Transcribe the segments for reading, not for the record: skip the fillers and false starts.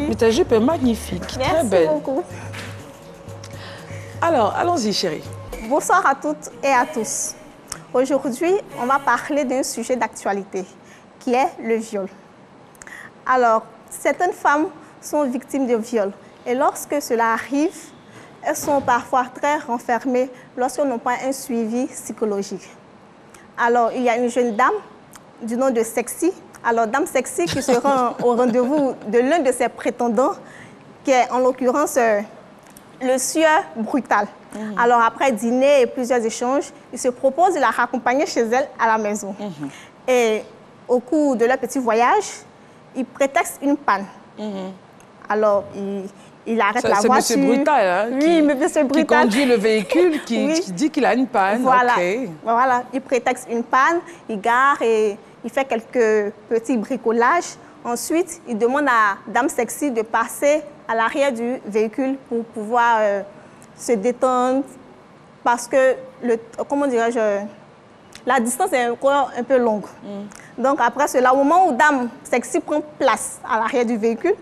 Mais ta jupe est magnifique, très belle. Merci beaucoup. Alors, allons-y, chérie. Bonsoir à toutes et à tous. Aujourd'hui, on va parler d'un sujet d'actualité, qui est le viol. Alors, certaines femmes sont victimes de viol. Et lorsque cela arrive, elles sont parfois très renfermées lorsqu'elles n'ont pas un suivi psychologique. Alors, il y a une jeune dame du nom de Sexy. Alors, Dame Sexy qui se rend au rendez-vous de l'un de ses prétendants, qui est en l'occurrence le sieur brutal. Alors, après dîner et plusieurs échanges, il se propose de la raccompagner chez elle à la maison. Et au cours de leur petit voyage, il prétexte une panne. Alors, il arrête la voiture. C'est M. Brutal, hein, oui, M. Brutal. Qui conduit le véhicule, qui dit qu'il a une panne. Voilà. Okay. Voilà, il prétexte une panne, il gare et il fait quelques petits bricolages. Ensuite, il demande à Dame Sexy de passer à l'arrière du véhicule pour pouvoir se détendre parce que, comment dirais-je, la distance est encore un peu longue. Donc après cela, au moment où Dame Sexy prend place à l'arrière du véhicule,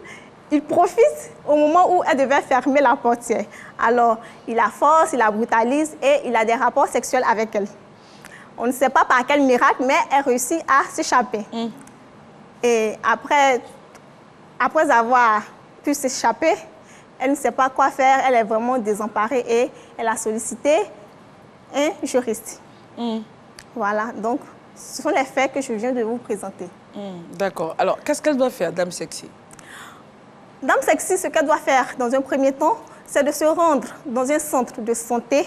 il profite au moment où elle devait fermer la portière. Alors, il la force, il la brutalise et il a des rapports sexuels avec elle. On ne sait pas par quel miracle, mais elle réussit à s'échapper. Et après avoir pu s'échapper, elle ne sait pas quoi faire, elle est vraiment désemparée et elle a sollicité un juriste. Voilà, donc ce sont les faits que je viens de vous présenter. D'accord. Alors, qu'est-ce qu'elle doit faire, Dame Sexy? Dame Sexy, ce qu'elle doit faire dans un premier temps, c'est de se rendre dans un centre de santé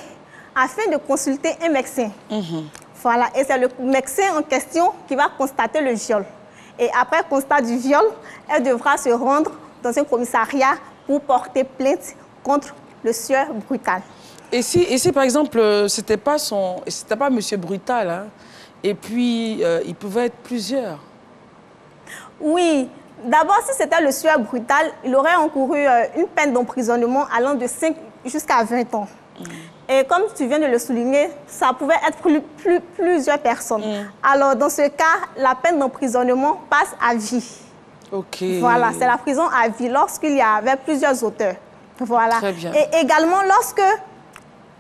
afin de consulter un médecin. Voilà, et c'est le médecin en question qui va constater le viol. Et après constat du viol, elle devra se rendre dans un commissariat pour porter plainte contre le sieur brutal. Et si par exemple, c'était pas M. Brutal, hein, et puis il pouvait être plusieurs? Oui. D'abord, si c'était le sieur brutal, il aurait encouru une peine d'emprisonnement allant de 5 jusqu'à 20 ans. Et comme tu viens de le souligner, ça pouvait être plusieurs personnes. Alors, dans ce cas, la peine d'emprisonnement passe à vie. OK. Voilà, c'est la prison à vie lorsqu'il y avait plusieurs auteurs. Voilà. Très bien. Et également, lorsque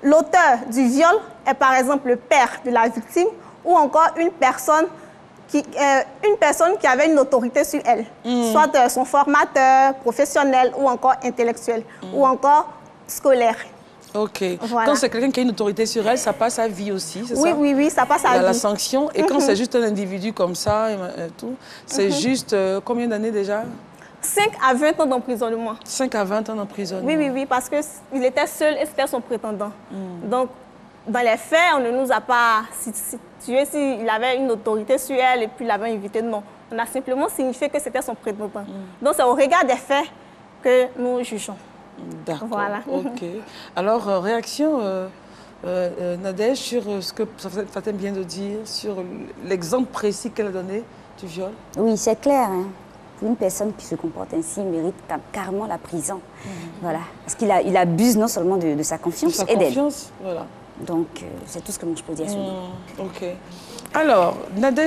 l'auteur du viol est par exemple le père de la victime ou encore une personne qui avait une autorité sur elle, soit son formateur, professionnel ou encore intellectuel, ou encore scolaire. OK. Voilà. Quand c'est quelqu'un qui a une autorité sur elle, ça passe à vie aussi, c'est ça? Oui, ça passe à vie. La sanction. Et quand c'est juste un individu comme ça, et tout, c'est juste combien d'années déjà? 5 à 20 ans d'emprisonnement. 5 à 20 ans d'emprisonnement. Oui, parce qu'il était seul et c'était son prétendant. Donc, dans les faits, on ne nous a pas situé s'il avait une autorité sur elle et puis il l'avait invité. Non, on a simplement signifié que c'était son prétendant. Donc, c'est au regard des faits que nous jugeons. D'accord, voilà. OK. Alors, réaction, Nadège, sur ce que Fatem vient de dire, sur l'exemple précis qu'elle a donné du viol? Oui, c'est clair. Hein. Une personne qui se comporte ainsi mérite carrément la prison. Voilà. Parce qu'il abuse non seulement de sa confiance et d'elle. Voilà. Donc, c'est tout ce que moi je peux dire sur lui. OK. Alors, Nadège,